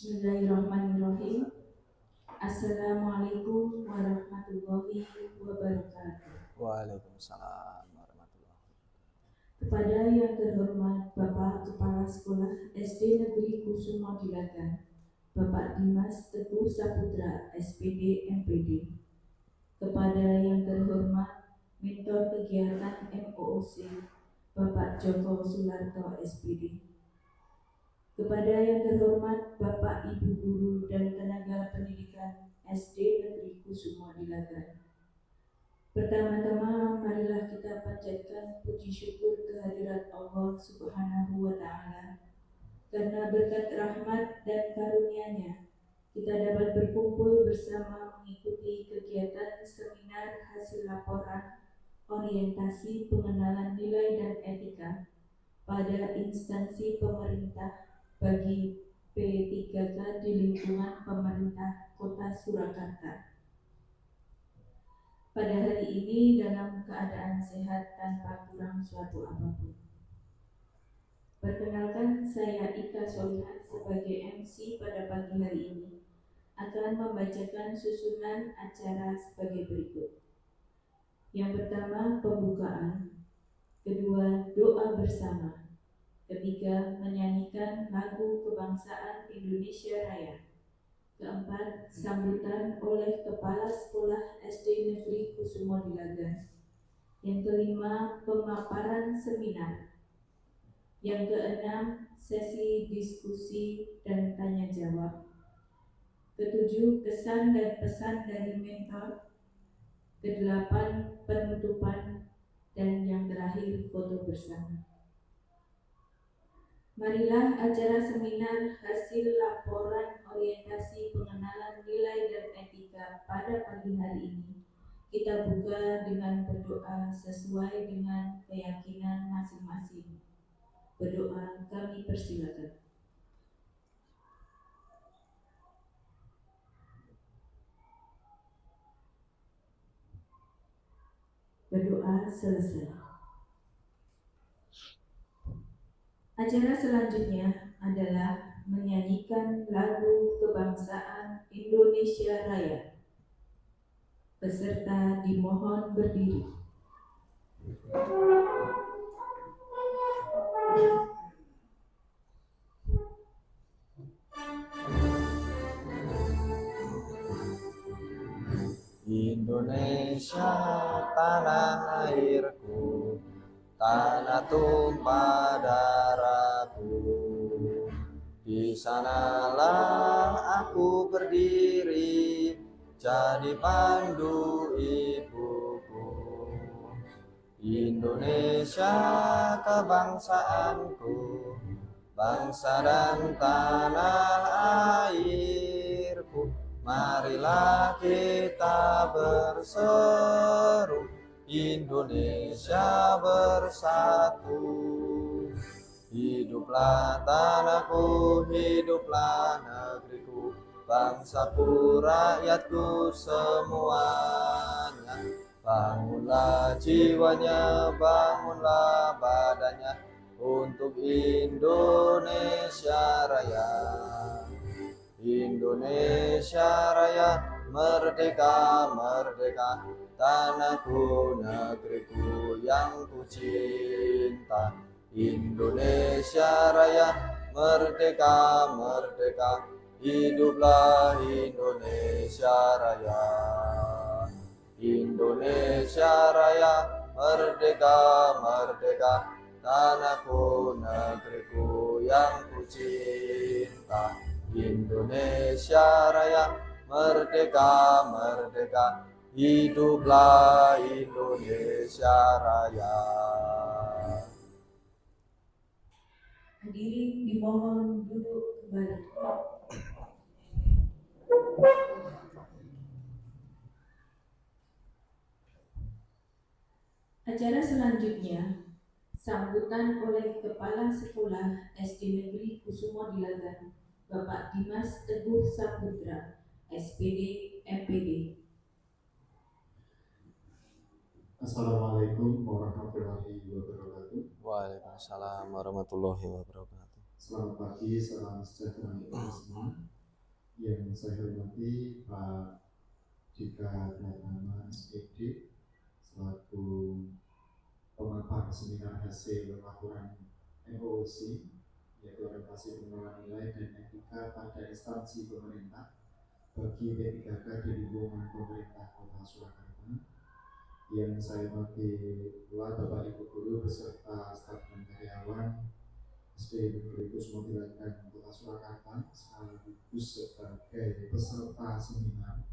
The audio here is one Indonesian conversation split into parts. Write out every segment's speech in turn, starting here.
Bismillahirrahmanirrahim. Assalamualaikum warahmatullahi wabarakatuh. Waalaikumsalam warahmatullahi wabarakatuh. Kepada yang terhormat Bapak Kepala Sekolah SD Negeri Kusumo Dilagan, Bapak Dimas Teguh Saputra, SPD MPD. Kepada yang terhormat Mentor Kegiatan MOOC, Bapak Joko Sularto, SPD. Kepada yang terhormat Bapak Ibu Guru dan tenaga pendidikan SD Negeri Kusumo Dilagan. Pertama-tama marilah kita panjatkan puji syukur kehadirat Allah Subhanahu wa Ta'ala, karena berkat rahmat dan karunia-Nya kita dapat berkumpul bersama mengikuti kegiatan seminar hasil laporan orientasi pengenalan nilai dan etika pada instansi pemerintah bagi P3K di lingkungan pemerintah Kota Surakarta. Pada hari ini dalam keadaan sehat tanpa kurang suatu apapun. Perkenalkan, saya Ika Solihat sebagai MC pada pagi hari ini akan membacakan susunan acara sebagai berikut. Yang pertama, pembukaan. Kedua, doa bersama. Ketiga, menyanyikan lagu kebangsaan Indonesia Raya. Keempat, sambutan oleh Kepala Sekolah SD Negeri Kusumo Dilagan. Yang kelima, pemaparan seminar. Yang keenam, sesi diskusi dan tanya jawab. Ketujuh, kesan dan pesan dari mentor. Kedelapan, penutupan. Dan yang terakhir, foto bersama. Marilah acara seminar hasil laporan orientasi pengenalan nilai dan etika pada pagi hari ini kita buka dengan berdoa sesuai dengan keyakinan masing-masing. Berdoa kami persilakan. Berdoa selesai. Acara selanjutnya adalah menyanyikan lagu kebangsaan Indonesia Raya. Peserta dimohon berdiri. Indonesia tanah airku, tanah tumpah darahku. Di sanalah aku berdiri, jadi pandu ibuku. Indonesia kebangsaanku, bangsa dan tanah airku. Marilah kita berseru, Indonesia bersatu. Hiduplah tanahku, hiduplah negeriku, bangsaku, rakyatku semuanya. Bangunlah jiwanya, bangunlah badannya, untuk Indonesia Raya. Indonesia Raya, merdeka, merdeka, tanahku, negeriku yang ku cinta. Indonesia Raya, merdeka, merdeka, hiduplah Indonesia Raya. Indonesia Raya, merdeka, merdeka, tanahku, negeriku yang ku cinta. Indonesia Raya, merdeka, merdeka, hiduplah Indonesia Raya. Hadirin dimohon duduk kembali. Acara selanjutnya, sambutan oleh Kepala Sekolah SD Negeri Kusumo Dilagan, Bapak Dimas Teguh Saputra, SPD MPD. Assalamualaikum warahmatullahi wabarakatuh. Waalaikumsalam warahmatullahi wabarakatuh. Selamat pagi, salam sejahtera untuk kita semua. Yang saya hormati Pak Dika Pratama SPD selaku pemapar seminar hasil laporan MOOC, yaitu orientasi pengelolaan nilai dan etika pada instansi pemerintah bagi P3K di lingkungan pemerintah Kota Surakarta. Yang saya hormati pula Bapak Ibu Guru beserta staf dan karyawan SD Negeri Kusuma Dilakan Kota Surakarta sekaligus sebagai peserta seminar.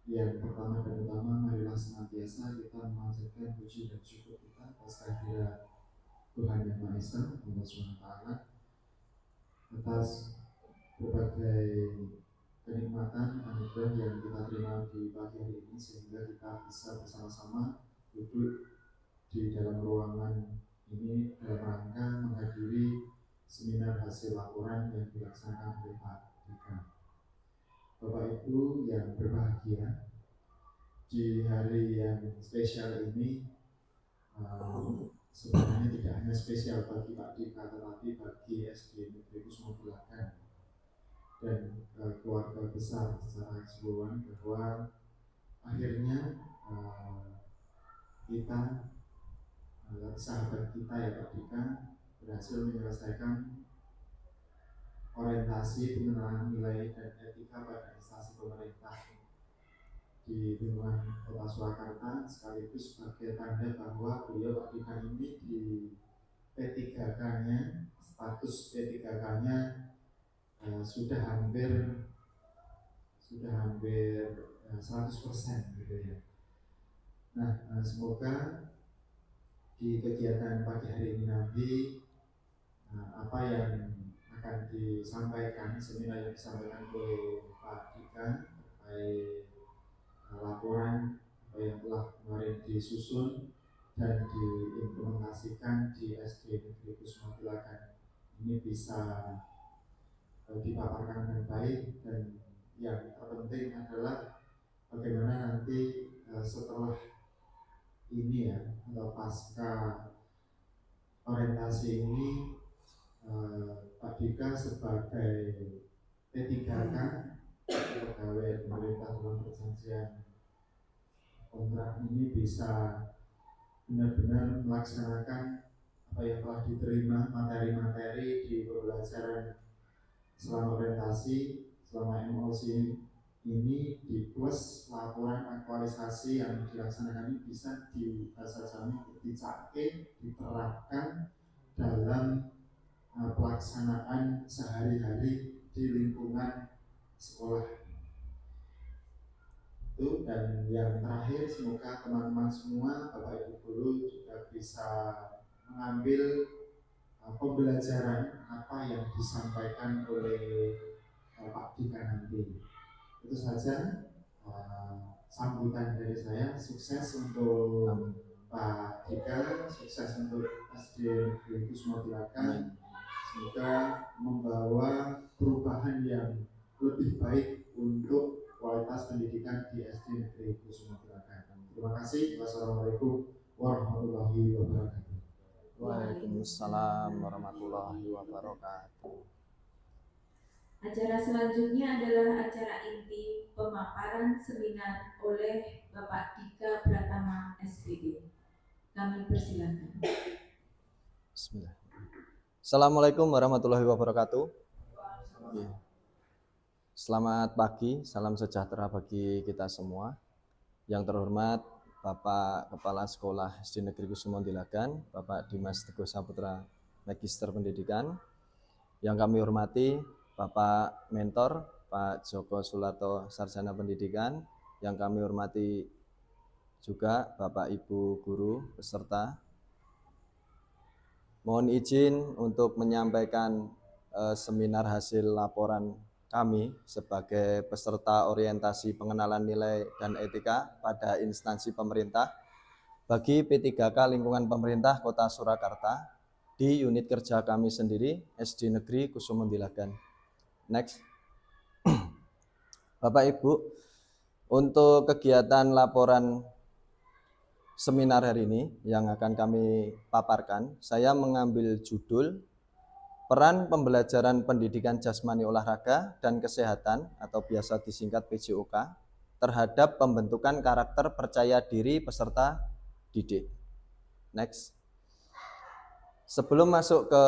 Yang pertama dan utama, marilah senantiasa kita memanjatkan puji dan syukur kita atas kehadirat Tuhan Yang Maha Esa, Allah SWT, atas berbagai kenikmatan anugerah yang kita terima di pagi hari ini, sehingga kita bisa bersama-sama duduk di dalam ruangan ini dalam rangka menghadiri seminar hasil laporan yang dilaksanakan oleh Pak Dika. Bapak Ibu yang berbahagia, di hari yang spesial ini sebenarnya tidak hanya spesial bagi Pak Dika, tetapi bagi SD Negeri Kusuma Dilakan dan keluarga besar secara keseluruhan, bahwa akhirnya kita sahabat kita ya Pak Dika berhasil menyelesaikan orientasi pengenalan nilai dan etika pada instansi pemerintah di lingkungan Kota Surakarta, sekaligus sebagai tanda bahwa beliau Pak Dika ini di P3K-nya, status P3K-nya sudah hampir 100% gitu ya. Nah, semoga di kegiatan pagi hari ini nanti apa yang akan disampaikan, seminar yang disampaikan oleh Pak Dika terkait laporan yang telah kemarin disusun dan diimplementasikan di SD Negeri Kusuma Dilakan ini bisa dipaparkan dengan baik, dan yang terpenting adalah bagaimana nanti setelah ini ya, atau pasca orientasi ini, Pak Dika sebagai P3K pegawai pemerintah dalam perjanjian kontrak ini bisa benar-benar melaksanakan apa yang telah diterima, materi-materi di pembelajaran selama orientasi, selama MOOC ini, di plus laporan aktualisasi yang dilaksanakan ini bisa di bahasa Jawa dicake, diterapkan dalam pelaksanaan sehari-hari di lingkungan sekolah itu. Dan yang terakhir, semoga teman-teman semua, Bapak Ibu Guru juga bisa mengambil pembelajaran apa yang disampaikan oleh Pak Dika nanti. Itu saja sambutan dari saya. Sukses untuk Pak Dika, sukses untuk SD Negeri Kusuma Dilakan. Semoga membawa perubahan yang lebih baik untuk kualitas pendidikan di SD Negeri Kusuma Dilakan. Terima kasih. Wassalamualaikum warahmatullahi wabarakatuh. Waalaikumsalam warahmatullahi wabarakatuh. Acara selanjutnya adalah acara inti pemaparan seminar oleh Bapak Dika Pratama SPD. Kami persilakan. Bismillah. Assalamualaikum warahmatullahi wabarakatuh. Selamat pagi, salam sejahtera bagi kita semua. Yang terhormat Bapak Kepala Sekolah SD Negeri Kusuma Dilakan, Bapak Dimas Teguh Saputra, Magister Pendidikan. Yang kami hormati Bapak Mentor, Pak Joko Sulato, Sarjana Pendidikan. Yang kami hormati juga Bapak Ibu Guru beserta. Mohon izin untuk menyampaikan seminar hasil laporan kami sebagai peserta orientasi pengenalan nilai dan etika pada instansi pemerintah bagi P3K lingkungan pemerintah Kota Surakarta di unit kerja kami sendiri SD Negeri Kusuma Dilakan. Next. Bapak Ibu, untuk kegiatan laporan seminar hari ini yang akan kami paparkan, saya mengambil judul peran pembelajaran pendidikan jasmani olahraga dan kesehatan atau biasa disingkat PJOK terhadap pembentukan karakter percaya diri peserta didik. Next. Sebelum masuk ke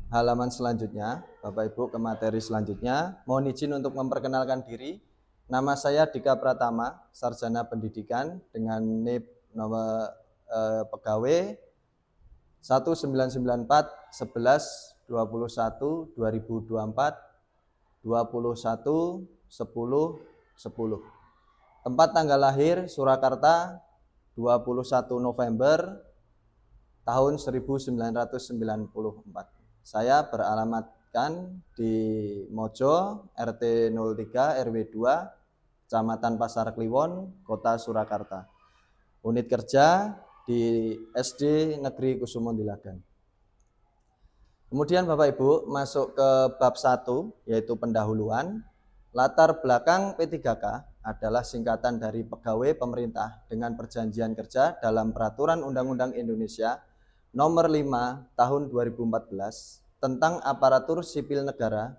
halaman selanjutnya, Bapak Ibu, ke materi selanjutnya, mohon izin untuk memperkenalkan diri. Nama saya Dika Pratama, Sarjana Pendidikan dengan NIP nomor pegawai 1994 11 21 2024 21 10 10. Tempat tanggal lahir Surakarta 21 November tahun 1994. Saya beralamatkan di Mojo, RT 03 RW 2, Kecamatan Pasar Kliwon, Kota Surakarta. Unit kerja di SD Negeri Kusumo Dilagan. Kemudian Bapak Ibu masuk ke bab 1 yaitu pendahuluan. Latar belakang P3K adalah singkatan dari pegawai pemerintah dengan perjanjian kerja dalam Peraturan Undang-Undang Indonesia Nomor 5 Tahun 2014 tentang aparatur sipil negara,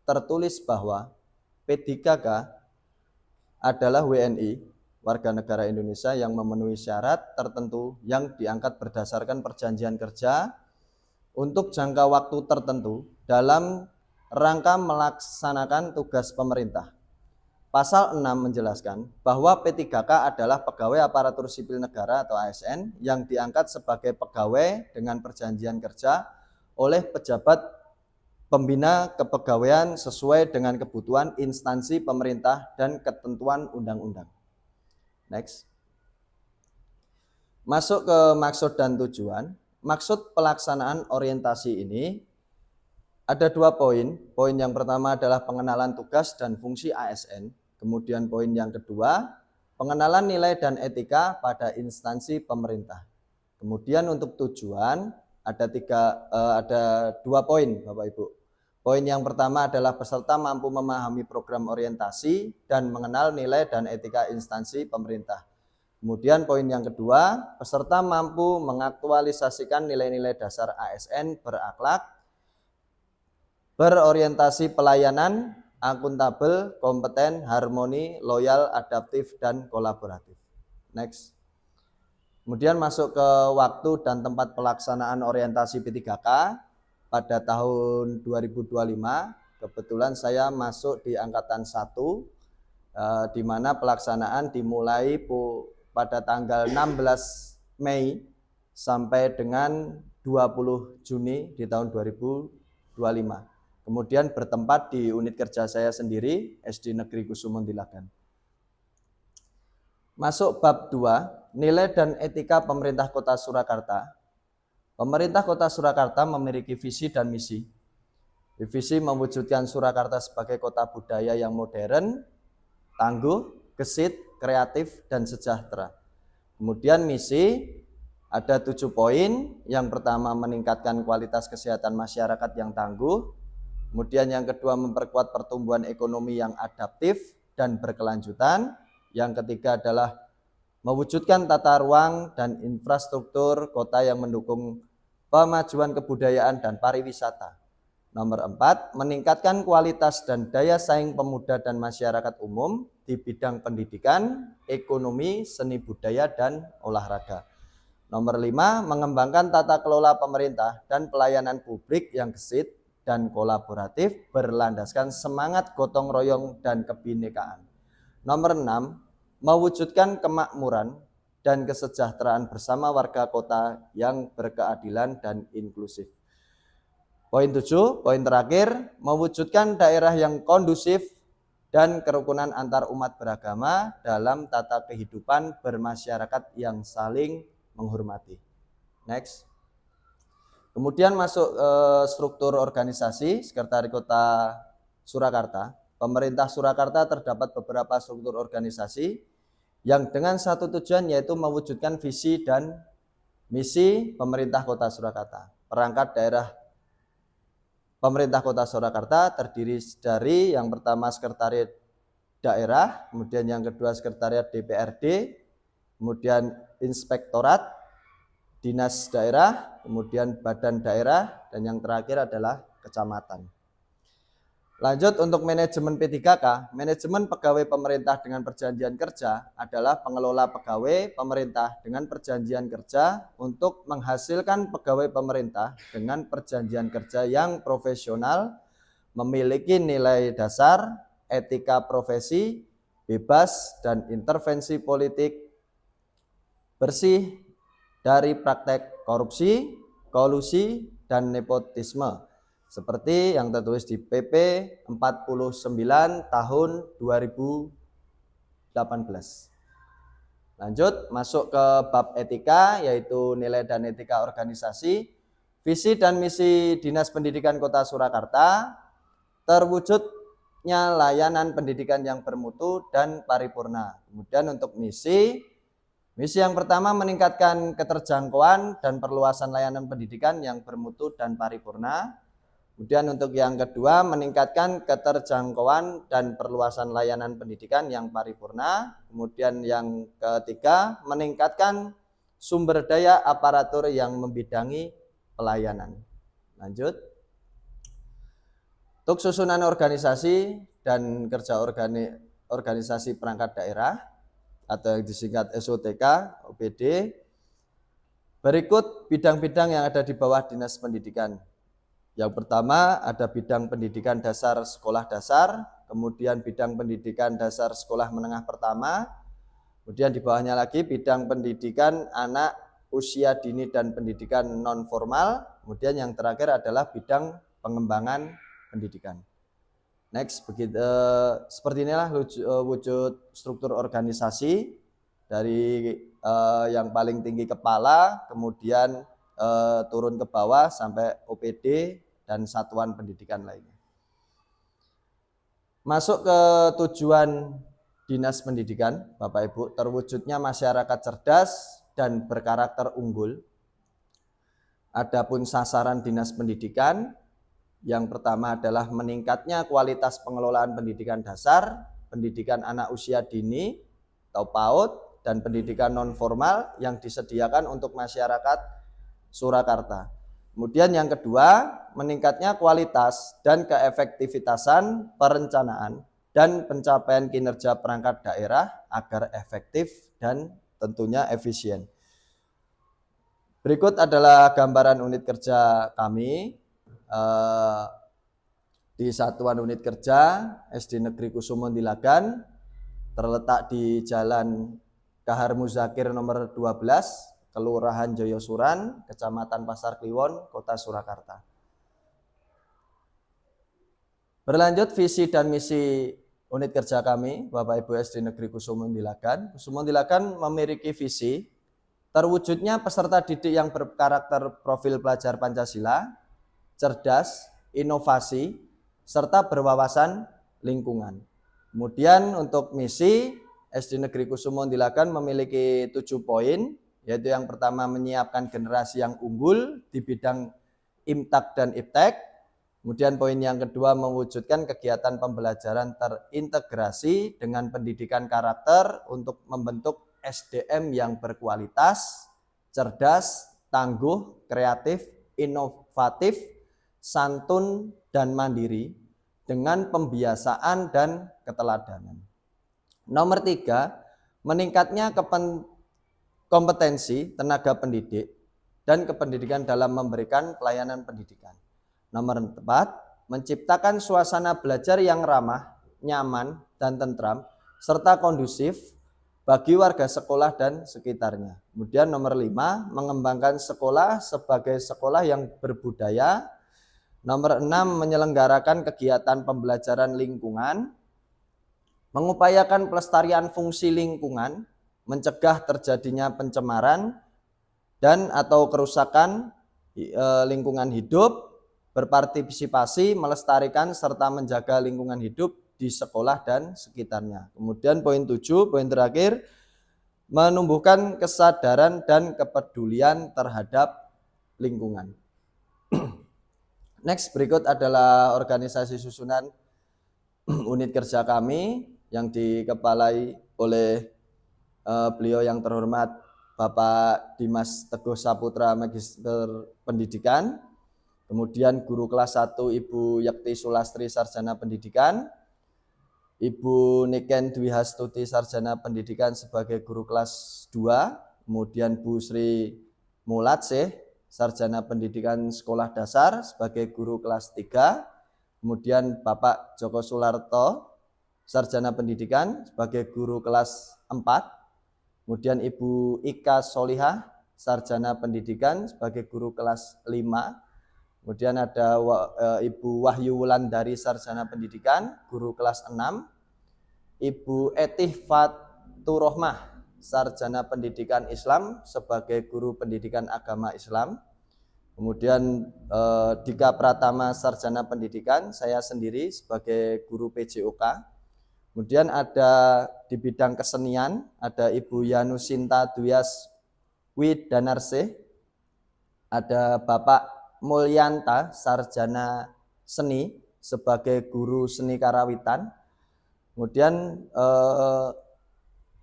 tertulis bahwa P3K adalah WNI, warga negara Indonesia yang memenuhi syarat tertentu yang diangkat berdasarkan perjanjian kerja untuk jangka waktu tertentu dalam rangka melaksanakan tugas pemerintah. Pasal 6 menjelaskan bahwa P3K adalah pegawai aparatur sipil negara atau ASN yang diangkat sebagai pegawai dengan perjanjian kerja oleh pejabat pembina kepegawaian sesuai dengan kebutuhan instansi pemerintah dan ketentuan undang-undang. Next. Masuk ke maksud dan tujuan. Maksud pelaksanaan orientasi ini ada 2 poin. Poin yang pertama adalah pengenalan tugas dan fungsi ASN. Kemudian poin yang kedua, pengenalan nilai dan etika pada instansi pemerintah. Kemudian untuk tujuan ada 2 poin Bapak Ibu. Poin yang pertama adalah peserta mampu memahami program orientasi dan mengenal nilai dan etika instansi pemerintah. Kemudian poin yang kedua, peserta mampu mengaktualisasikan nilai-nilai dasar ASN berakhlak, berorientasi pelayanan, akuntabel, kompeten, harmoni, loyal, adaptif, dan kolaboratif. Next. Kemudian masuk ke waktu dan tempat pelaksanaan orientasi P3K pada tahun 2025. Kebetulan saya masuk di angkatan 1, di mana pelaksanaan dimulai pada tanggal 16 Mei sampai dengan 20 Juni di tahun 2025. Kemudian bertempat di unit kerja saya sendiri, SD Negeri Kusumo Dilagan. Masuk bab 2, nilai dan etika pemerintah Kota Surakarta. Pemerintah Kota Surakarta memiliki visi dan misi. Visi mewujudkan Surakarta sebagai kota budaya yang modern, tangguh, gesit, kreatif, dan sejahtera. Kemudian misi ada 7 poin. Yang pertama meningkatkan kualitas kesehatan masyarakat yang tangguh. Kemudian yang kedua memperkuat pertumbuhan ekonomi yang adaptif dan berkelanjutan. Yang ketiga adalah mewujudkan tata ruang dan infrastruktur kota yang mendukung pemajuan kebudayaan dan pariwisata. Nomor 4, meningkatkan kualitas dan daya saing pemuda dan masyarakat umum di bidang pendidikan, ekonomi, seni budaya, dan olahraga. Nomor 5, mengembangkan tata kelola pemerintah dan pelayanan publik yang gesit dan kolaboratif berlandaskan semangat gotong royong dan kebinekaan. Nomor 6, mewujudkan kemakmuran dan kesejahteraan bersama warga kota yang berkeadilan dan inklusif. Poin 7, poin terakhir, mewujudkan daerah yang kondusif dan kerukunan antar umat beragama dalam tata kehidupan bermasyarakat yang saling menghormati. Next. Kemudian masuk struktur organisasi Sekretariat Kota Surakarta. Pemerintah Surakarta terdapat beberapa struktur organisasi yang dengan satu tujuan yaitu mewujudkan visi dan misi pemerintah Kota Surakarta. Perangkat daerah pemerintah Kota Surakarta terdiri dari yang pertama Sekretariat Daerah, kemudian yang kedua Sekretariat DPRD, kemudian Inspektorat, Dinas Daerah, kemudian Badan Daerah, dan yang terakhir adalah kecamatan. Lanjut untuk manajemen P3K, manajemen pegawai pemerintah dengan perjanjian kerja adalah pengelola pegawai pemerintah dengan perjanjian kerja untuk menghasilkan pegawai pemerintah dengan perjanjian kerja yang profesional, memiliki nilai dasar, etika profesi, bebas dan intervensi politik, bersih dari praktek korupsi, kolusi, dan nepotisme seperti yang tertulis di PP 49 tahun 2018. Lanjut masuk ke bab etika, yaitu nilai dan etika organisasi. Visi dan misi Dinas Pendidikan Kota Surakarta, terwujudnya layanan pendidikan yang bermutu dan paripurna. Kemudian untuk misi yang pertama meningkatkan keterjangkauan dan perluasan layanan pendidikan yang bermutu dan paripurna. Kemudian untuk yang kedua, meningkatkan keterjangkauan dan perluasan layanan pendidikan yang paripurna. Kemudian yang ketiga, meningkatkan sumber daya aparatur yang membidangi pelayanan. Lanjut. Untuk susunan organisasi dan kerja organisasi perangkat daerah atau yang disingkat SOTK, OPD, berikut bidang-bidang yang ada di bawah Dinas Pendidikan. Yang pertama ada bidang pendidikan dasar sekolah dasar, kemudian bidang pendidikan dasar sekolah menengah pertama, kemudian di bawahnya lagi bidang pendidikan anak usia dini dan pendidikan non formal, kemudian yang terakhir adalah bidang pengembangan pendidikan. Next, seperti inilah wujud struktur organisasi dari yang paling tinggi kepala, kemudian turun ke bawah sampai OPD dan satuan pendidikan lainnya. Masuk ke tujuan Dinas Pendidikan, Bapak Ibu, terwujudnya masyarakat cerdas dan berkarakter unggul. Adapun sasaran Dinas Pendidikan, yang pertama adalah meningkatnya kualitas pengelolaan pendidikan dasar, pendidikan anak usia dini atau PAUD, dan pendidikan non formal yang disediakan untuk masyarakat Surakarta. Kemudian yang kedua, meningkatnya kualitas dan keefektivitasan perencanaan dan pencapaian kinerja perangkat daerah agar efektif dan tentunya efisien. Berikut adalah gambaran unit kerja kami di Satuan Unit Kerja SD Negeri Kusumo Dilagan, terletak di Jalan Kahar Muzakir nomor 12, Kelurahan Joyosuran, Kecamatan Pasar Kliwon, Kota Surakarta. Berlanjut visi dan misi unit kerja kami, Bapak Ibu SD Negeri Kusumo Dilagan. Kusumo Dilagan memiliki visi terwujudnya peserta didik yang berkarakter profil pelajar Pancasila, cerdas, inovasi, serta berwawasan lingkungan. Kemudian untuk misi, SD Negeri Kusumo Dilagan memiliki 7 poin, yaitu yang pertama menyiapkan generasi yang unggul di bidang IMTAK dan IPTEK. Kemudian poin yang kedua mewujudkan kegiatan pembelajaran terintegrasi dengan pendidikan karakter untuk membentuk SDM yang berkualitas, cerdas, tangguh, kreatif, inovatif, santun, dan mandiri dengan pembiasaan dan keteladanan. Nomor 3, meningkatnya kompetensi tenaga pendidik dan kependidikan dalam memberikan pelayanan pendidikan. Nomor 4, menciptakan suasana belajar yang ramah, nyaman, dan tentram, serta kondusif bagi warga sekolah dan sekitarnya. Kemudian nomor 5, mengembangkan sekolah sebagai sekolah yang berbudaya. Nomor 6, menyelenggarakan kegiatan pembelajaran lingkungan, mengupayakan pelestarian fungsi lingkungan, mencegah terjadinya pencemaran dan atau kerusakan lingkungan hidup, berpartisipasi melestarikan serta menjaga lingkungan hidup di sekolah dan sekitarnya. Kemudian poin 7, poin terakhir, menumbuhkan kesadaran dan kepedulian terhadap lingkungan. Next, berikut adalah organisasi susunan unit kerja kami yang dikepalai oleh beliau yang terhormat Bapak Dimas Teguh Saputra, Magister Pendidikan. Kemudian guru kelas 1 Ibu Yakti Sulastri Sarjana Pendidikan, Ibu Niken Dwi Hastuti Sarjana Pendidikan sebagai guru kelas 2, kemudian Bu Sri Mulatseh Sarjana Pendidikan Sekolah Dasar sebagai guru kelas 3, kemudian Bapak Joko Sularto Sarjana Pendidikan sebagai guru kelas 4, kemudian Ibu Ika Solihah Sarjana Pendidikan sebagai guru kelas 5, kemudian ada Ibu Wahyu Wulandari Sarjana Pendidikan, guru kelas 6. Ibu Etih Faturohmah Sarjana Pendidikan Islam sebagai guru pendidikan agama Islam. Kemudian Dika Pratama Sarjana Pendidikan, saya sendiri sebagai guru PJOK. Kemudian ada di bidang kesenian, ada Ibu Yanusinta Duyas Widanarsih, ada Bapak Mulyanta Sarjana Seni sebagai guru seni karawitan. Kemudian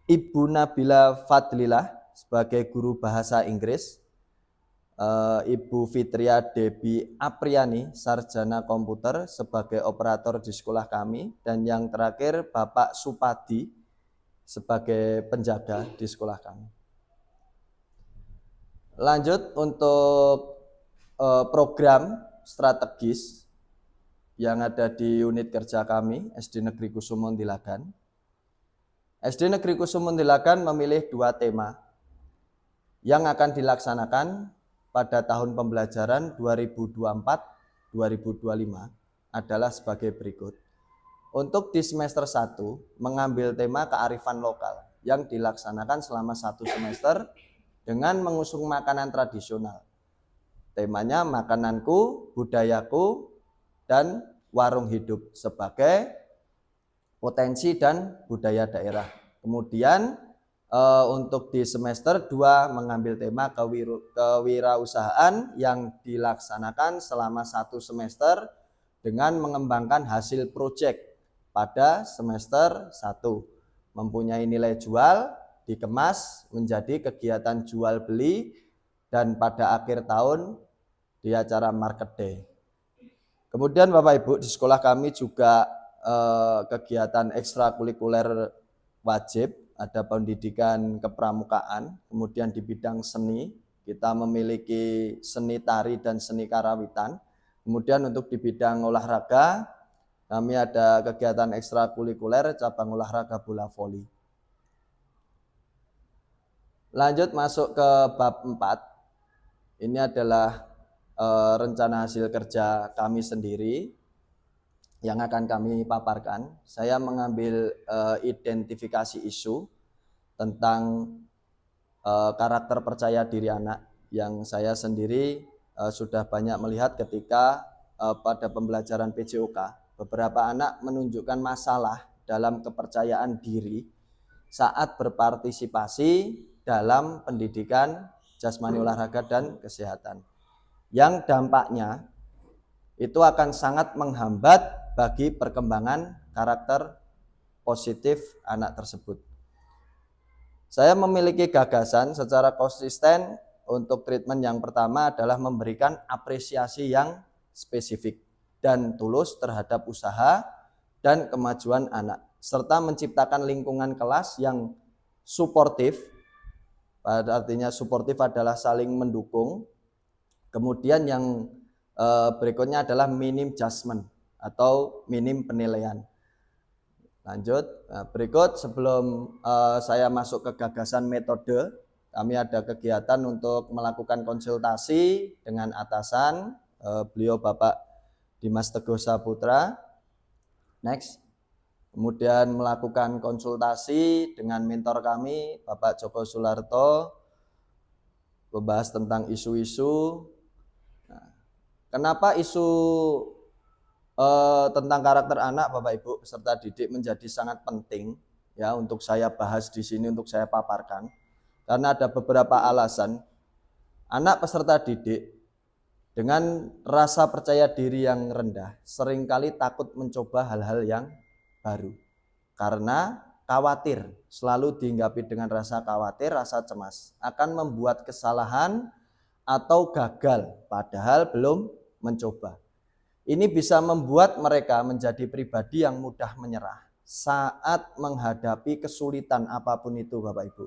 Ibu Nabila Fadlilah sebagai guru bahasa Inggris, Ibu Fitria Debi Apriani Sarjana Komputer sebagai operator di sekolah kami, dan yang terakhir Bapak Supadi sebagai penjaga di sekolah kami. Lanjut untuk program strategis yang ada di unit kerja kami, SD Negeri Kusumondilagan. SD Negeri Kusumondilagan memilih 2 tema yang akan dilaksanakan pada tahun pembelajaran 2024-2025 adalah sebagai berikut. Untuk di semester 1 mengambil tema kearifan lokal yang dilaksanakan selama 1 semester dengan mengusung makanan tradisional. Temanya makananku, budayaku, dan warung hidup sebagai potensi dan budaya daerah. Kemudian untuk di semester 2 mengambil tema kewirausahaan yang dilaksanakan selama 1 semester dengan mengembangkan hasil proyek pada semester 1. Mempunyai nilai jual, dikemas menjadi kegiatan jual beli, dan pada akhir tahun di acara market day. Kemudian Bapak Ibu, di sekolah kami juga kegiatan ekstrakurikuler wajib, ada pendidikan kepramukaan, kemudian di bidang seni kita memiliki seni tari dan seni karawitan. Kemudian untuk di bidang olahraga kami ada kegiatan ekstrakurikuler cabang olahraga bola voli. Lanjut masuk ke bab 4. Ini adalah rencana hasil kerja kami sendiri yang akan kami paparkan. Saya mengambil identifikasi isu tentang karakter percaya diri anak yang saya sendiri sudah banyak melihat ketika pada pembelajaran PJOK. Beberapa anak menunjukkan masalah dalam kepercayaan diri saat berpartisipasi dalam pendidikan jasmani, olahraga, dan kesehatan, yang dampaknya itu akan sangat menghambat bagi perkembangan karakter positif anak tersebut. Saya memiliki gagasan secara konsisten untuk treatment yang pertama adalah memberikan apresiasi yang spesifik dan tulus terhadap usaha dan kemajuan anak, serta menciptakan lingkungan kelas yang suportif. Artinya suportif adalah saling mendukung. Kemudian yang berikutnya adalah minim judgment atau minim penilaian. Lanjut, berikut sebelum saya masuk ke gagasan metode, kami ada kegiatan untuk melakukan konsultasi dengan atasan, beliau Bapak Dimas Teguh Saputra. Next. Kemudian melakukan konsultasi dengan mentor kami, Bapak Joko Sularto, membahas tentang isu-isu. Nah, kenapa isu tentang karakter anak, Bapak Ibu peserta didik menjadi sangat penting ya untuk saya bahas di sini, untuk saya paparkan? Karena ada beberapa alasan. Anak peserta didik dengan rasa percaya diri yang rendah seringkali takut mencoba hal-hal yang baru karena khawatir, selalu dihinggapi dengan rasa khawatir, rasa cemas akan membuat kesalahan atau gagal padahal belum mencoba. Ini bisa membuat mereka menjadi pribadi yang mudah menyerah saat menghadapi kesulitan apapun itu Bapak Ibu.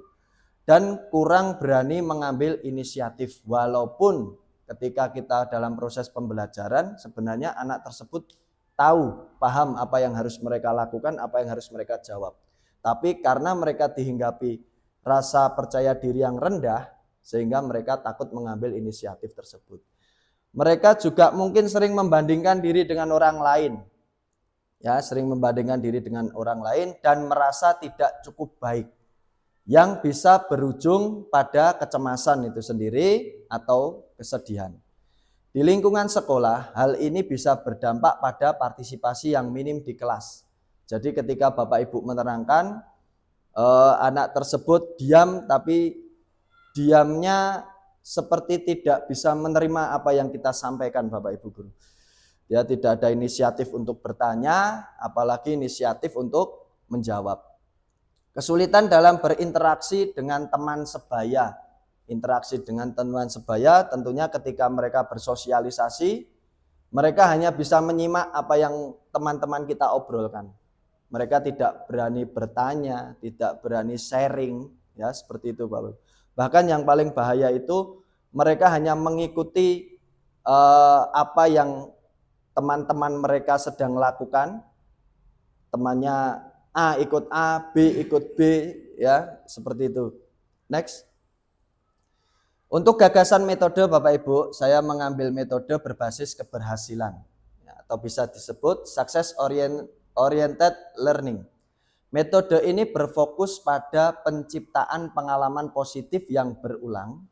Dan kurang berani mengambil inisiatif, walaupun ketika kita dalam proses pembelajaran sebenarnya anak tersebut tahu, paham apa yang harus mereka lakukan, apa yang harus mereka jawab. Tapi karena mereka dihinggapi rasa percaya diri yang rendah, sehingga mereka takut mengambil inisiatif tersebut. Mereka juga mungkin sering membandingkan diri dengan orang lain. Ya, sering membandingkan diri dengan orang lain dan merasa tidak cukup baik, yang bisa berujung pada kecemasan itu sendiri atau kesedihan. Di lingkungan sekolah, hal ini bisa berdampak pada partisipasi yang minim di kelas. Jadi ketika Bapak Ibu menerangkan, anak tersebut diam, tapi diamnya seperti tidak bisa menerima apa yang kita sampaikan Bapak Ibu Guru. Dia tidak ada inisiatif untuk bertanya, apalagi inisiatif untuk menjawab. Kesulitan dalam berinteraksi dengan teman sebaya. Interaksi dengan teman sebaya tentunya ketika mereka bersosialisasi, mereka hanya bisa menyimak apa yang teman-teman kita obrolkan. Mereka tidak berani bertanya, tidak berani sharing, ya seperti itu Bapak. Bahkan yang paling bahaya itu mereka hanya mengikuti apa yang teman-teman mereka sedang lakukan. Temannya A ikut A, B ikut B, ya seperti itu. Next. Untuk gagasan metode Bapak Ibu, saya mengambil metode berbasis keberhasilan, ya, atau bisa disebut success oriented learning. Metode ini berfokus pada penciptaan pengalaman positif yang berulang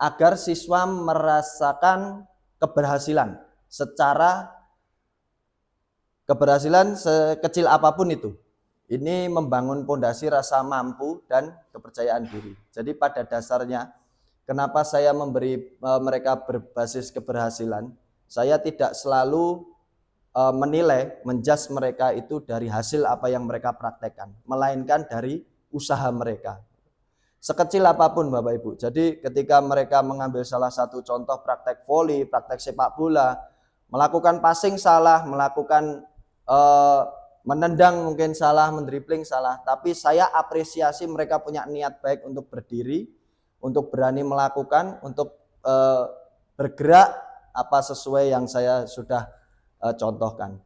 agar siswa merasakan keberhasilan sekecil apapun itu. Ini membangun pondasi rasa mampu dan kepercayaan diri. Jadi pada dasarnya kenapa saya memberi mereka berbasis keberhasilan, saya tidak selalu menilai, menjudge mereka itu dari hasil apa yang mereka praktekkan, melainkan dari usaha mereka. Sekecil apapun Bapak Ibu. Jadi ketika mereka mengambil salah satu contoh praktek voli, praktek sepak bola, melakukan passing salah, melakukan menendang mungkin salah, mendribling salah, tapi saya apresiasi mereka punya niat baik untuk berdiri, untuk berani melakukan, untuk bergerak apa sesuai yang saya sudah contohkan.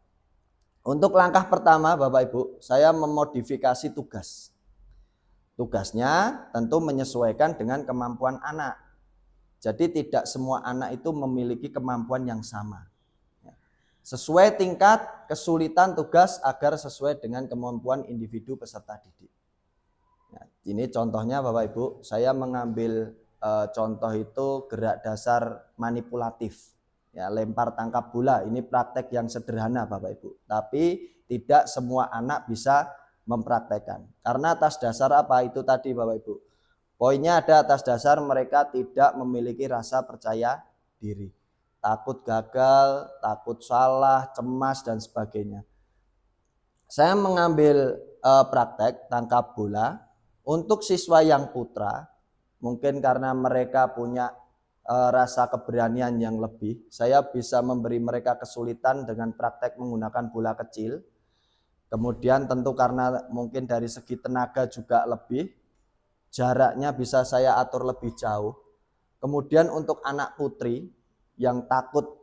Untuk langkah pertama Bapak Ibu, saya memodifikasi tugas. Tugasnya tentu menyesuaikan dengan kemampuan anak. Jadi tidak semua anak itu memiliki kemampuan yang sama. Sesuai tingkat kesulitan tugas agar sesuai dengan kemampuan individu peserta didik. Nah, ini contohnya Bapak Ibu, saya mengambil contoh itu gerak dasar manipulatif. Ya, lempar tangkap bola, ini praktek yang sederhana Bapak Ibu. Tapi tidak semua anak bisa mempraktekkan. Karena atas dasar apa itu tadi Bapak Ibu? Poinnya ada atas dasar mereka tidak memiliki rasa percaya diri. Takut gagal, takut salah, cemas dan sebagainya. Saya mengambil praktek tangkap bola untuk siswa yang putra, mungkin karena mereka punya rasa keberanian yang lebih, saya bisa memberi mereka kesulitan dengan praktek menggunakan bola kecil. Kemudian tentu karena mungkin dari segi tenaga juga lebih, jaraknya bisa saya atur lebih jauh. Kemudian untuk anak putri yang takut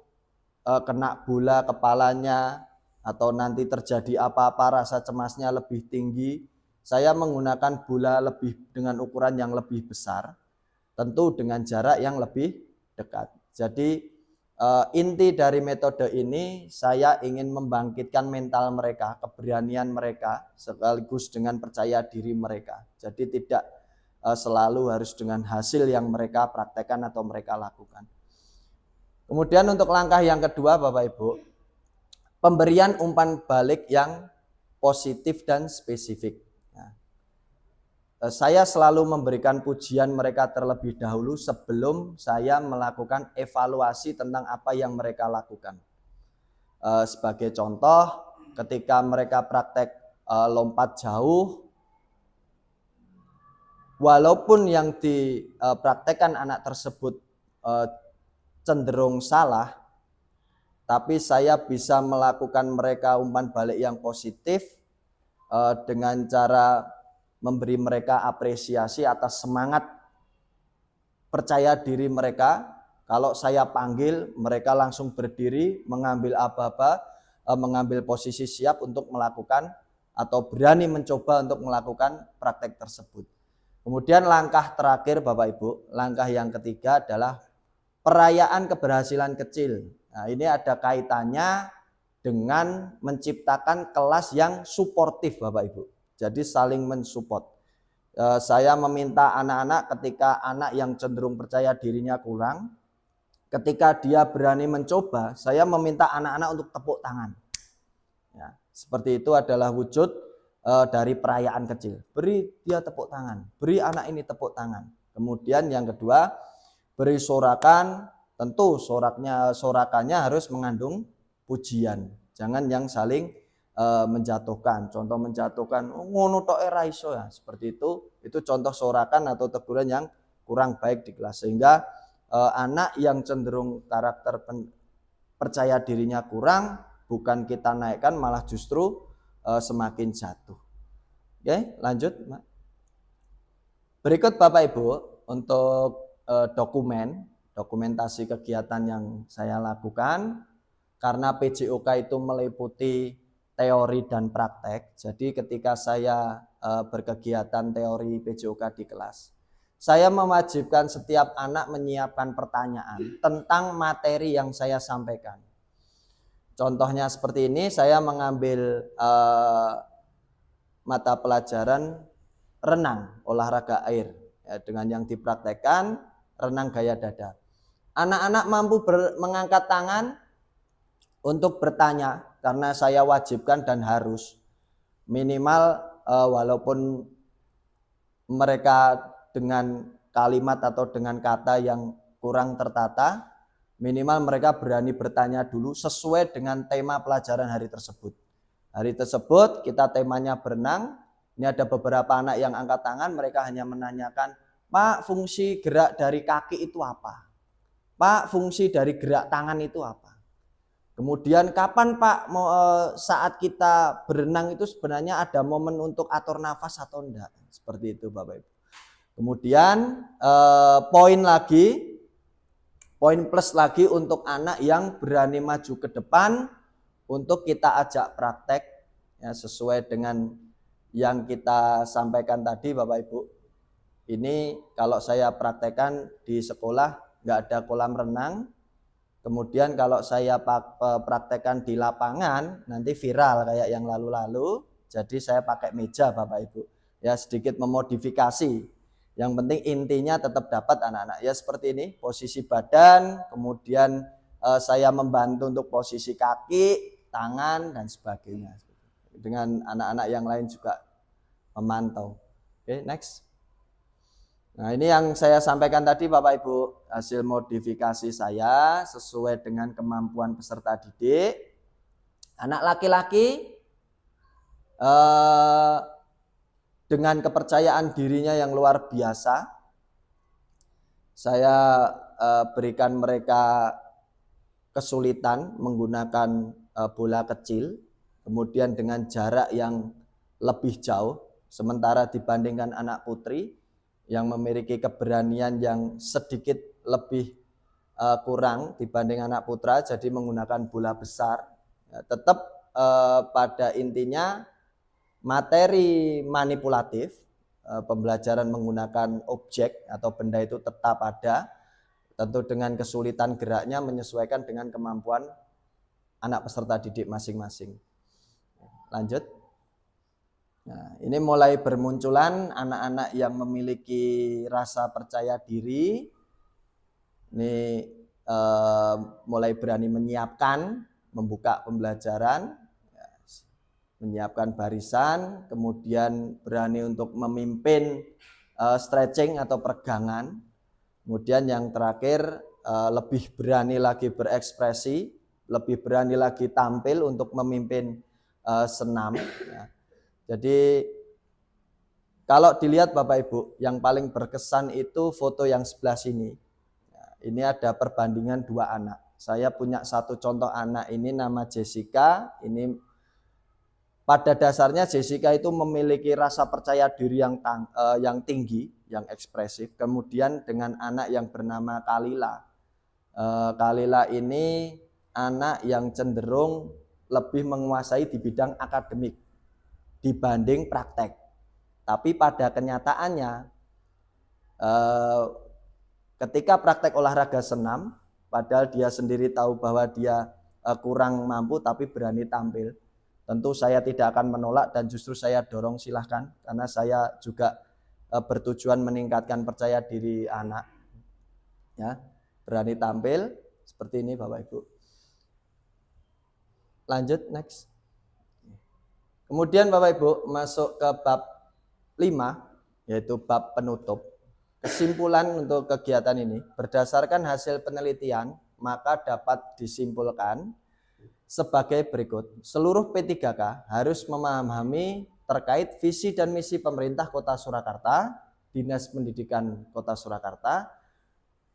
kena bola kepalanya atau nanti terjadi apa-apa rasa cemasnya lebih tinggi, saya menggunakan bola lebih dengan ukuran yang lebih besar, tentu dengan jarak yang lebih dekat. Jadi inti dari metode ini saya ingin membangkitkan mental mereka, keberanian mereka sekaligus dengan percaya diri mereka. Jadi tidak selalu harus dengan hasil yang mereka praktekkan atau mereka lakukan. Kemudian untuk langkah yang kedua Bapak Ibu, pemberian umpan balik yang positif dan spesifik. Saya selalu memberikan pujian mereka terlebih dahulu sebelum saya melakukan evaluasi tentang apa yang mereka lakukan. Sebagai contoh, ketika mereka praktek lompat jauh, walaupun yang dipraktekkan anak tersebut cenderung salah, tapi saya bisa melakukan mereka umpan balik yang positif dengan cara memberi mereka apresiasi atas semangat percaya diri mereka. Kalau saya panggil, mereka langsung berdiri, mengambil aba-aba, mengambil posisi siap untuk melakukan atau berani mencoba untuk melakukan praktek tersebut. Kemudian langkah terakhir Bapak Ibu, langkah yang ketiga adalah perayaan keberhasilan kecil. Nah, ini ada kaitannya dengan menciptakan kelas yang suportif Bapak Ibu. Jadi saling mensupport. Saya meminta anak-anak ketika anak yang cenderung percaya dirinya kurang, ketika dia berani mencoba, saya meminta anak-anak untuk tepuk tangan. Ya, seperti itu adalah wujud dari perayaan kecil. Beri dia tepuk tangan, beri anak ini tepuk tangan. Kemudian yang kedua, beri sorakan. Tentu sorakannya harus mengandung pujian. Jangan yang saling menjatuhkan. Contoh menjatuhkan, ngono tok era iso ya. Seperti itu contoh sorakan atau teguran yang kurang baik di kelas. Sehingga anak yang cenderung karakter percaya dirinya kurang, bukan kita naikkan, malah justru semakin jatuh. Oke, lanjut. Berikut Bapak Ibu untuk dokumentasi kegiatan yang saya lakukan. Karena PJOK itu meliputi teori dan praktek. Jadi ketika saya berkegiatan teori PJOK di kelas, saya mewajibkan setiap anak menyiapkan pertanyaan tentang materi yang saya sampaikan. Contohnya seperti ini, saya mengambil mata pelajaran renang, olahraga air. Ya, dengan yang dipraktekkan, renang gaya dada. Anak-anak mampu mengangkat tangan untuk bertanya, karena saya wajibkan dan harus. Minimal walaupun mereka dengan kalimat atau dengan kata yang kurang tertata, minimal mereka berani bertanya dulu sesuai dengan tema pelajaran hari tersebut. Hari tersebut kita temanya berenang. Ini ada beberapa anak yang angkat tangan, mereka hanya menanyakan, Pak, fungsi gerak dari kaki itu apa? Pak, fungsi dari gerak tangan itu apa? Kemudian kapan Pak saat kita berenang itu sebenarnya ada momen untuk atur nafas atau enggak? Seperti itu Bapak Ibu. Kemudian poin plus lagi untuk anak yang berani maju ke depan untuk kita ajak praktek ya, sesuai dengan yang kita sampaikan tadi Bapak Ibu. Ini kalau saya praktekkan di sekolah nggak ada kolam renang. Kemudian kalau saya praktekkan di lapangan nanti viral kayak yang lalu-lalu. Jadi saya pakai meja Bapak Ibu. Ya sedikit memodifikasi. Yang penting intinya tetap dapat anak-anak. Ya seperti ini posisi badan, kemudian saya membantu untuk posisi kaki, tangan dan sebagainya. Dengan anak-anak yang lain juga memantau. Oke, next. Nah, ini yang saya sampaikan tadi Bapak Ibu, hasil modifikasi saya sesuai dengan kemampuan peserta didik. Anak laki-laki dengan kepercayaan dirinya yang luar biasa, saya berikan mereka kesulitan menggunakan bola kecil, kemudian dengan jarak yang lebih jauh, sementara dibandingkan anak putri yang memiliki keberanian yang sedikit lebih kurang dibanding anak putra, jadi menggunakan bola besar. Ya, tetap pada intinya materi manipulatif, pembelajaran menggunakan objek atau benda itu tetap ada, tentu dengan kesulitan geraknya menyesuaikan dengan kemampuan anak peserta didik masing-masing. Lanjut. Nah, ini mulai bermunculan anak-anak yang memiliki rasa percaya diri. Ini mulai berani menyiapkan, membuka pembelajaran, menyiapkan barisan, kemudian berani untuk memimpin stretching atau peregangan. Kemudian yang terakhir lebih berani lagi berekspresi, lebih berani lagi tampil untuk memimpin senam. Ya. Jadi kalau dilihat Bapak Ibu, yang paling berkesan itu foto yang sebelah sini. Ya, ini ada perbandingan dua anak. Saya punya satu contoh anak ini nama Jessica. Ini pada dasarnya Jessica itu memiliki rasa percaya diri yang tinggi, yang ekspresif. Kemudian dengan anak yang bernama Kalila. Kalila ini anak yang cenderung lebih menguasai di bidang akademik dibanding praktek. Tapi pada kenyataannya ketika praktek olahraga senam, padahal dia sendiri tahu bahwa dia kurang mampu tapi berani tampil. Tentu saya tidak akan menolak dan justru saya dorong silahkan, karena saya juga bertujuan meningkatkan percaya diri anak. Ya, berani tampil seperti ini Bapak Ibu. Lanjut next. Kemudian Bapak Ibu masuk ke bab 5, yaitu bab penutup. Kesimpulan untuk kegiatan ini, berdasarkan hasil penelitian, maka dapat disimpulkan sebagai berikut. Seluruh P3K harus memahami terkait visi dan misi pemerintah Kota Surakarta, Dinas Pendidikan Kota Surakarta,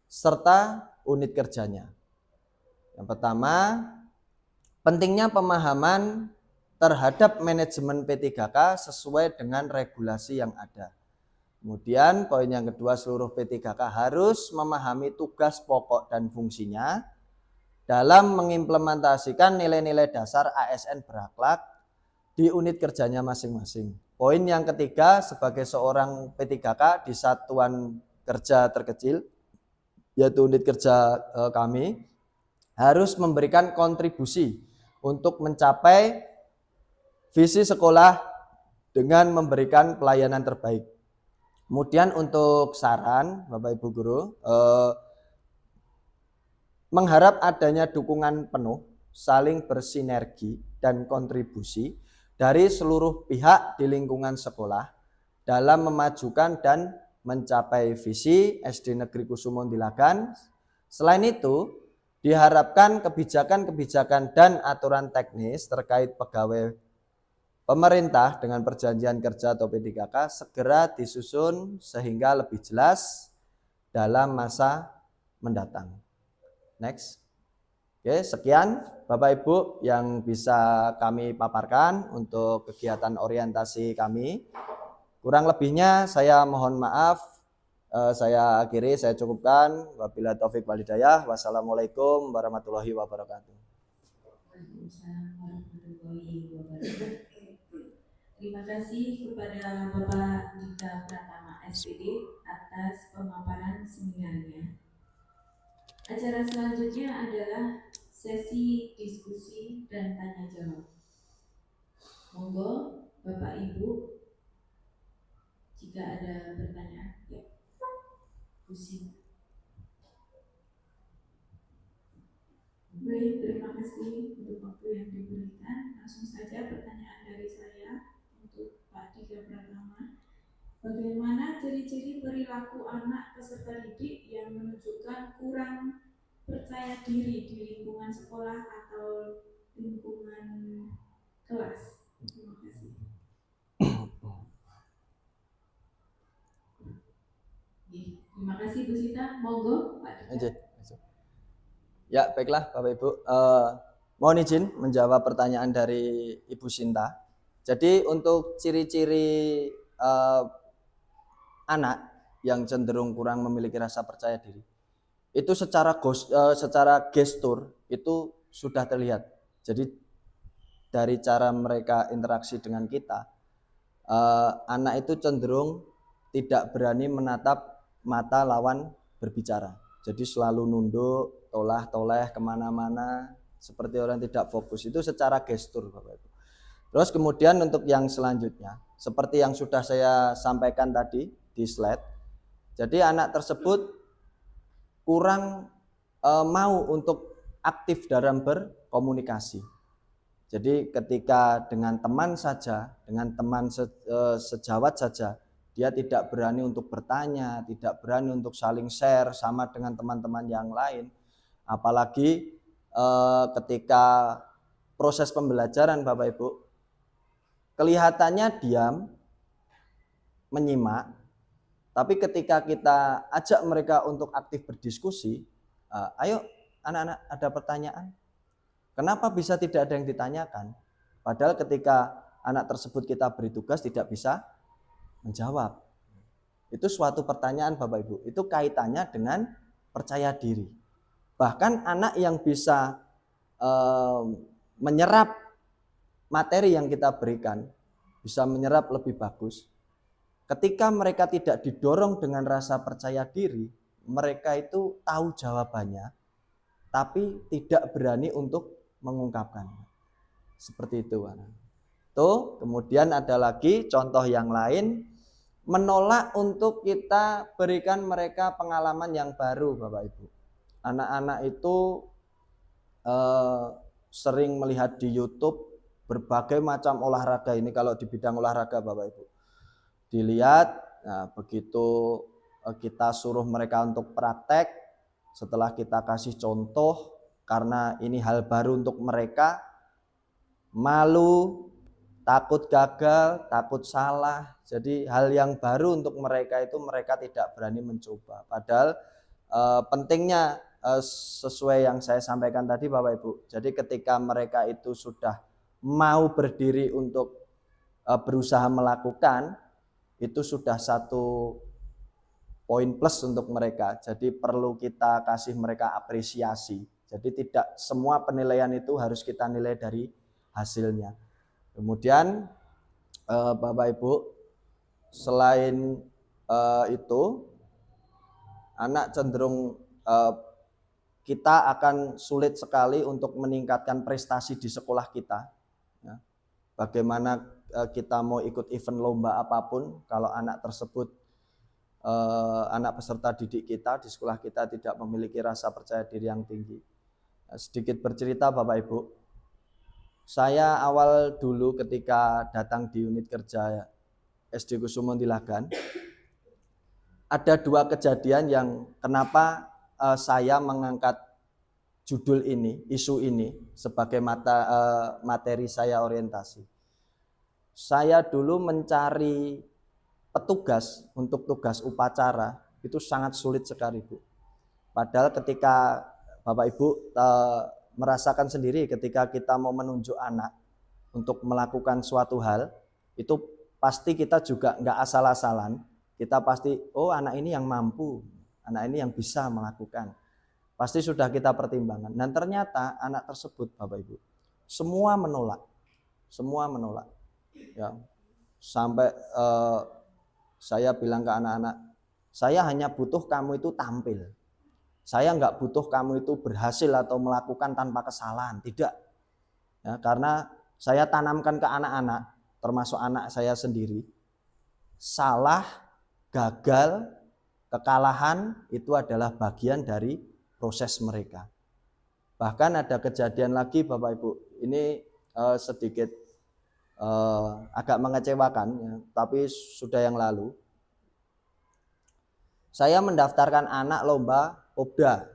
serta unit kerjanya. Yang pertama, pentingnya pemahaman terhadap manajemen P3K sesuai dengan regulasi yang ada. Kemudian poin yang kedua, seluruh P3K harus memahami tugas pokok dan fungsinya dalam mengimplementasikan nilai-nilai dasar ASN berakhlak di unit kerjanya masing-masing. Poin yang ketiga, sebagai seorang P3K di satuan kerja terkecil, yaitu unit kerja kami, harus memberikan kontribusi untuk mencapai visi sekolah dengan memberikan pelayanan terbaik. Kemudian untuk saran Bapak Ibu Guru, mengharap adanya dukungan penuh, saling bersinergi dan kontribusi dari seluruh pihak di lingkungan sekolah dalam memajukan dan mencapai visi SD Negeri Kusumo Dilagan. Selain itu, diharapkan kebijakan-kebijakan dan aturan teknis terkait pegawai pemerintah dengan perjanjian kerja atau P3K segera disusun sehingga lebih jelas dalam masa mendatang. Next. Oke, sekian Bapak Ibu yang bisa kami paparkan untuk kegiatan orientasi kami. Kurang lebihnya saya mohon maaf. Saya akhiri, saya cukupkan. Wabillahi taufik wal hidayah. Wassalamualaikum warahmatullahi wabarakatuh. Waalaikumsalam warahmatullahi wabarakatuh. Terima kasih kepada Bapak Dika Pratama SPD atas pemaparan seminarnya. Acara selanjutnya adalah sesi diskusi dan tanya jawab. Monggo Bapak Ibu, jika ada pertanyaan, ya. Baik, terima kasih untuk waktu yang diberikan. Langsung saja pertanyaan dari saya untuk Pak Dika Pratama. Bagaimana ciri-ciri perilaku anak peserta didik yang menunjukkan kurang percaya diri di lingkungan sekolah atau lingkungan kelas? Terima kasih. Terima kasih Bu Sita. Monggo Pak Dika. Ya, baiklah Bapak Ibu. Mohon izin menjawab pertanyaan dari Ibu Sinta. Jadi untuk ciri-ciri anak yang cenderung kurang memiliki rasa percaya diri, itu secara gestur itu sudah terlihat. Jadi dari cara mereka interaksi dengan kita, anak itu cenderung tidak berani menatap mata lawan berbicara. Jadi selalu nunduk, toleh kemana-mana, seperti orang tidak fokus. Itu secara gestur Bapak Ibu. Terus kemudian untuk yang selanjutnya, seperti yang sudah saya sampaikan tadi di slide, jadi anak tersebut kurang mau untuk aktif dalam berkomunikasi. Jadi ketika dengan teman saja, dengan teman sejawat saja, dia tidak berani untuk bertanya, tidak berani untuk saling share sama dengan teman-teman yang lain. Apalagi ketika proses pembelajaran Bapak Ibu, kelihatannya diam, menyimak, tapi ketika kita ajak mereka untuk aktif berdiskusi, ayo anak-anak ada pertanyaan? Kenapa bisa tidak ada yang ditanyakan? Padahal ketika anak tersebut kita beri tugas tidak bisa menjawab. Itu suatu pertanyaan Bapak Ibu. Itu kaitannya dengan percaya diri. Bahkan anak yang bisa menyerap materi yang kita berikan, bisa menyerap lebih bagus. Ketika mereka tidak didorong dengan rasa percaya diri, mereka itu tahu jawabannya, tapi tidak berani untuk mengungkapkannya. Seperti itu. Tuh, kemudian ada lagi contoh yang lain, menolak untuk kita berikan mereka pengalaman yang baru Bapak Ibu. Anak-anak itu sering melihat di YouTube berbagai macam olahraga ini kalau di bidang olahraga Bapak Ibu. Dilihat, nah begitu kita suruh mereka untuk praktek, setelah kita kasih contoh karena ini hal baru untuk mereka, malu, takut gagal, takut salah. Jadi hal yang baru untuk mereka itu mereka tidak berani mencoba. Padahal pentingnya sesuai yang saya sampaikan tadi Bapak Ibu. Jadi ketika mereka itu sudah mau berdiri untuk berusaha melakukan, itu sudah satu poin plus untuk mereka. Jadi perlu kita kasih mereka apresiasi. Jadi tidak semua penilaian itu harus kita nilai dari hasilnya. Kemudian Bapak Ibu, selain itu anak cenderung kita akan sulit sekali untuk meningkatkan prestasi di sekolah kita. Ya. Bagaimana kita mau ikut event lomba apapun, kalau anak tersebut anak peserta didik kita di sekolah kita tidak memiliki rasa percaya diri yang tinggi. Sedikit bercerita Bapak Ibu, saya awal dulu ketika datang di unit kerja SD Kusumo Tilagan, ada dua kejadian yang kenapa saya mengangkat judul ini, isu ini sebagai materi saya orientasi. Saya dulu mencari petugas untuk tugas upacara itu sangat sulit sekali Bu. Padahal ketika Bapak Ibu merasakan sendiri ketika kita mau menunjuk anak untuk melakukan suatu hal, itu pasti kita juga nggak asal-asalan. Kita pasti, oh anak ini yang mampu, anak ini yang bisa melakukan. Pasti sudah kita pertimbangkan. Dan ternyata anak tersebut Bapak Ibu, semua menolak. Ya, sampai saya bilang ke anak-anak, saya hanya butuh kamu itu tampil. Saya nggak butuh kamu itu berhasil atau melakukan tanpa kesalahan, tidak. Ya, karena saya tanamkan ke anak-anak, termasuk anak saya sendiri, salah, gagal, kekalahan itu adalah bagian dari proses mereka. Bahkan ada kejadian lagi Bapak Ibu, ini sedikit agak mengecewakan, ya, tapi sudah yang lalu. Saya mendaftarkan anak lomba Popda.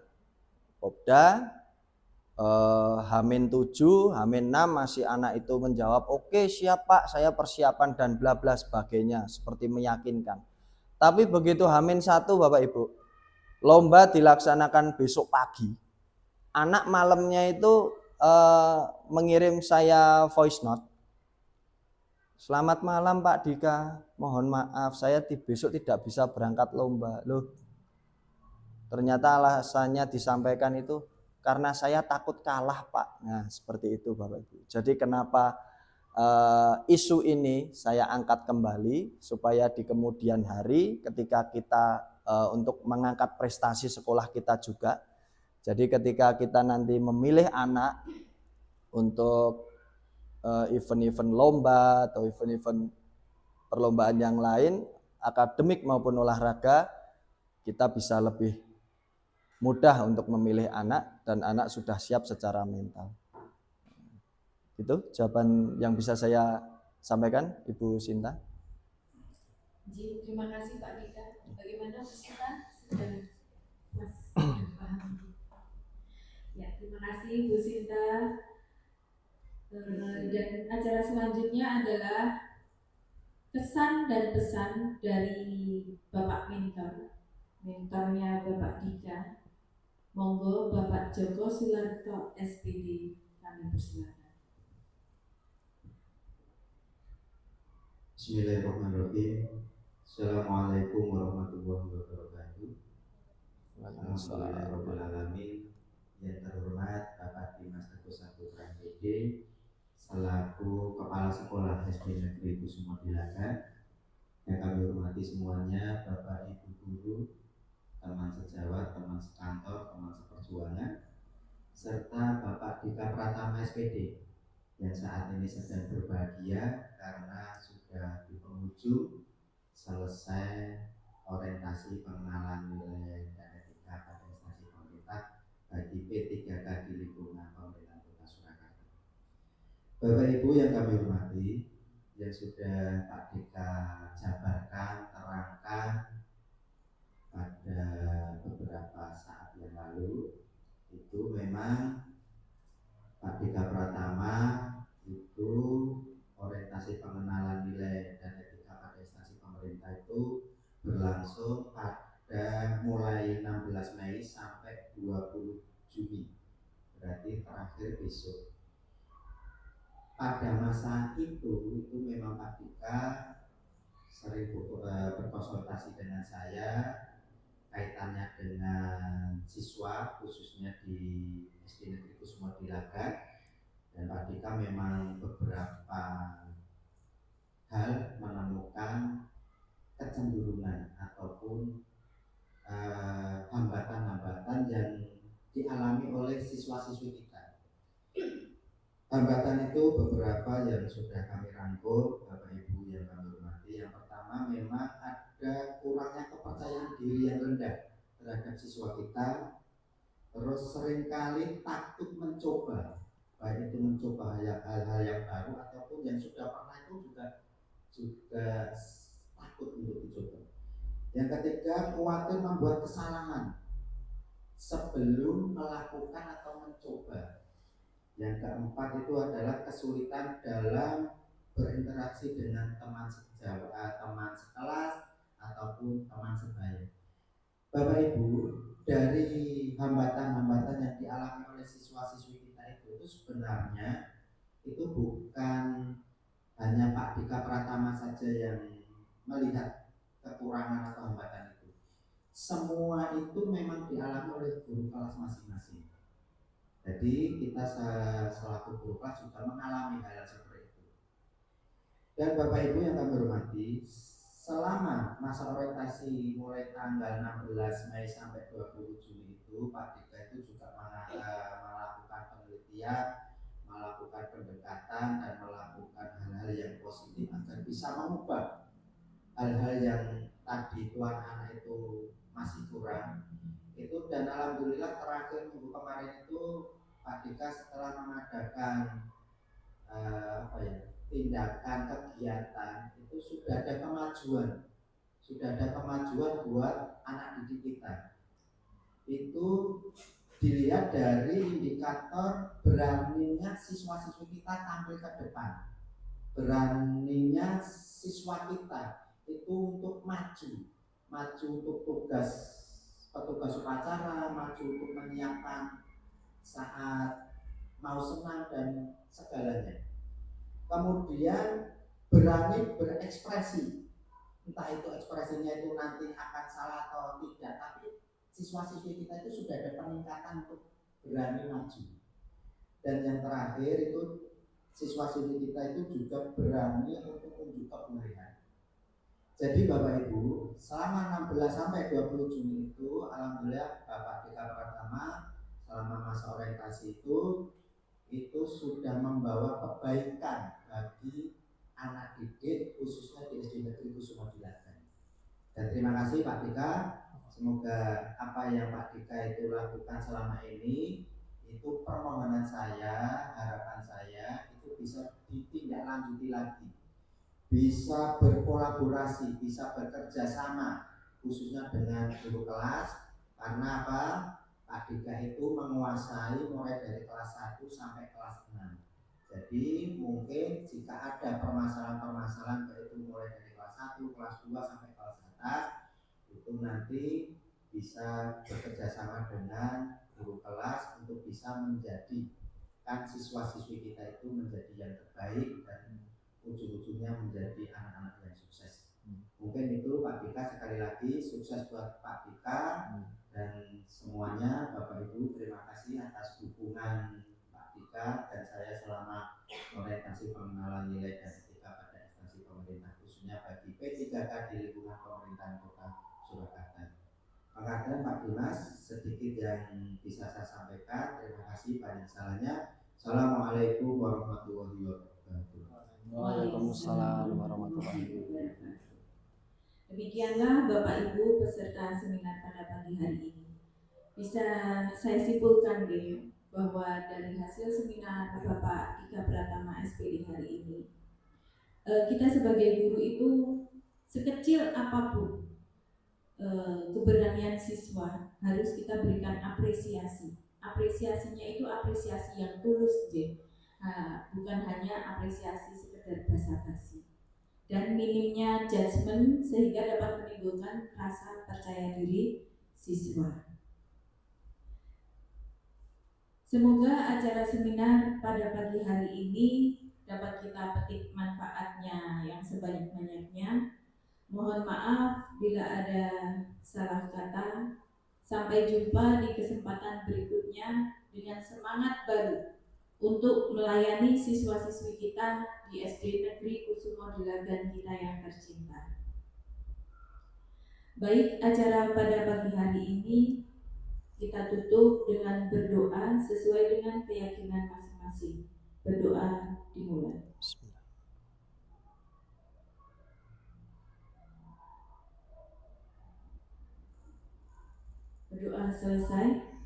H-7, H-6 masih anak itu menjawab, oke siap Pak, saya persiapan dan bla bla sebagainya, seperti meyakinkan. Tapi begitu H-1 Bapak Ibu, lomba dilaksanakan besok pagi. Anak malamnya itu mengirim saya voice note. Selamat malam Pak Dika, mohon maaf saya besok tidak bisa berangkat lomba. Loh, ternyata alasannya disampaikan itu karena saya takut kalah Pak. Nah seperti itu Bapak Ibu. Jadi kenapa isu ini saya angkat kembali supaya di kemudian hari ketika kita untuk mengangkat prestasi sekolah kita juga. Jadi ketika kita nanti memilih anak untuk event-event lomba atau event-event perlombaan yang lain, akademik maupun olahraga, kita bisa lebih mudah untuk memilih anak dan anak sudah siap secara mental. Itu jawaban yang bisa saya sampaikan, Ibu Sinta. Terima kasih Pak Dika. Bagaimana Bu Sinta? Sudah Mas paham? Ya, terima kasih Bu Sinta. Dan acara selanjutnya adalah kesan dan pesan dari Bapak mentornya Bapak Dika. Monggo Bapak Joko Sularto SPD, kami persilakan. Bismillahirrahmanirrahim. Assalamualaikum warahmatullahi wabarakatuh. Waalaikumsalam. Alhamdulillahirrahmanirrahim. Yang terhormat Bapak Dimas Teguh Saputra MPD selaku Kepala Sekolah SD Negeri Kusumo Dilagan, yang kami hormati semuanya, Bapak Ibu Guru, teman sejawat, teman sekantor, teman seperjuangan, serta Bapak Dika Pratama SPD yang saat ini sedang berbahagia karena sudah di penghujung selesai orientasi pengenalan nilai dan etika pada instansi pemerintah bagi P3K di lingkungan pemerintahan Kota Surakarta. Bapak Ibu yang kami hormati, yang sudah Pak Dika jabarkan, terangkan pada beberapa saat yang lalu, itu memang Pak Dika Pratama itu orientasi pengenalan nilai dan etika pada instansi pemerintah itu berlangsung pada mulai 16 Mei sampai 20 Juni, berarti terakhir besok. Pada masa itu memang Pak Dika sering berkonsultasi dengan saya kaitannya dengan siswa khususnya di SD Negeri Kusumo Dilagan, dan Pak Dika memang beberapa hal menemukan kecenderungan ataupun hambatan-hambatan yang dialami oleh siswa-siswi kita. Hambatan itu beberapa yang sudah kami rangkum, Bapak Ibu yang kami hormati. Yang pertama, memang ada kurangnya kepercayaan diri yang rendah terhadap siswa kita, terus seringkali takut mencoba, baik itu mencoba hal-hal yang baru ataupun yang sudah pernah itu juga takut untuk dicoba. Yang ketiga, khawatir membuat kesalahan sebelum melakukan atau mencoba. Yang keempat itu adalah kesulitan dalam berinteraksi dengan teman sejawat, teman sekelas ataupun teman sebaya. Bapak Ibu, dari hambatan-hambatan yang dialami oleh siswa-siswi kita itu sebenarnya itu bukan hanya Pak Dika Pratama saja yang melihat kekurangan atau hambatan itu. Semua itu memang dialami oleh guru kelas masing-masing. Jadi kita selaku guru kelas juga mengalami hal seperti itu. Dan Bapak Ibu yang kami hormati, selama masa orientasi mulai tanggal 16 Mei sampai 20 Juni itu, Pak Dika itu juga melakukan penelitian, melakukan pendekatan, dan melakukan hal-hal yang positif agar bisa mengubah hal-hal yang tadi tuan anak itu masih kurang itu. Dan alhamdulillah terakhir minggu kemarin itu Pak Dika setelah mengadakan tindakan kegiatan itu sudah ada kemajuan buat anak didik kita. Itu dilihat dari indikator beraninya siswa-siswi kita tampil ke depan, beraninya siswa kita itu untuk maju untuk petugas upacara, maju untuk menyiapkan saat mau senang dan segalanya. Kemudian berani berekspresi, entah itu ekspresinya itu nanti akan salah atau tidak, tapi siswa-siswi kita itu sudah ada peningkatan untuk berani maju. Dan yang terakhir itu siswa-siswi kita itu juga berani untuk unjuk kebolehan. Jadi Bapak Ibu, selama 16 sampai 20 Juni itu alhamdulillah Bapak Dika Pratama selama masa orientasi itu sudah membawa kebaikan bagi anak didik khususnya di SD Negeri Kusumo Dilagan. Dan terima kasih Pak Dika, semoga apa yang Pak Dika itu lakukan selama ini itu permohonan saya, harapan saya itu bisa ditindaklanjuti lagi, bisa berkolaborasi, bisa bekerja sama khususnya dengan guru kelas. Karena apa? Pak Dika itu menguasai mulai dari kelas 1 sampai kelas 6. Jadi mungkin jika ada permasalahan-permasalahan yaitu mulai dari kelas 1, kelas 2 sampai kelas atas, itu nanti bisa bekerja sama dengan guru kelas untuk bisa menjadikan siswa-siswi kita itu menjadi yang terbaik dan ujung-ujungnya menjadi anak-anak yang sukses. Mungkin itu Pak Dika, sekali lagi sukses buat Pak Dika dan semuanya. Bapak Ibu, terima kasih atas dukungan Pak Dika dan saya selama orientasi pengenalan nilai dan etika pada instansi pemerintah, khususnya bagi P3K di lingkungan pemerintahan Kota Surakarta. Makasih Pak Dimas, sedikit yang bisa saya sampaikan. Terima kasih, banyak salahnya. Assalamualaikum warahmatullahi wabarakatuh. Waalaikumsalam warahmatullahi wabarakatuh. Demikianlah Bapak Ibu peserta seminar pada pagi hari ini. Bisa saya simpulkan deh bahwa dari hasil seminar Bapak Dika Pratama SPD hari ini, kita sebagai guru itu sekecil apapun keberanian siswa harus kita berikan apresiasi. Apresiasinya itu apresiasi yang tulus, bukan hanya apresiasi sekedar basa-basi. Dan minimnya judgement sehingga dapat menimbulkan rasa percaya diri siswa. Semoga acara seminar pada pagi hari ini dapat kita petik manfaatnya yang sebanyak-banyaknya. Mohon maaf bila ada salah kata. Sampai jumpa di kesempatan berikutnya dengan semangat baru untuk melayani siswa-siswi kita di SD Negeri Kusumo Dilagan kita yang tercinta. Baik, acara pada pagi hari ini kita tutup dengan berdoa sesuai dengan keyakinan masing-masing. Berdoa dimulai. Bismillah. Berdoa selesai.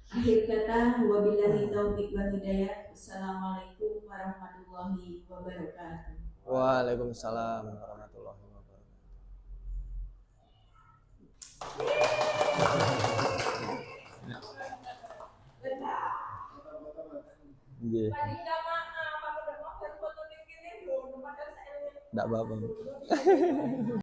Akhir kata, wabillahi taufiq wal hidayah. Assalamualaikum warahmatullahi wabarakatuh. Waalaikumsalam warahmatullahi wabarakatuh. Nggih. Ndak apa-apa.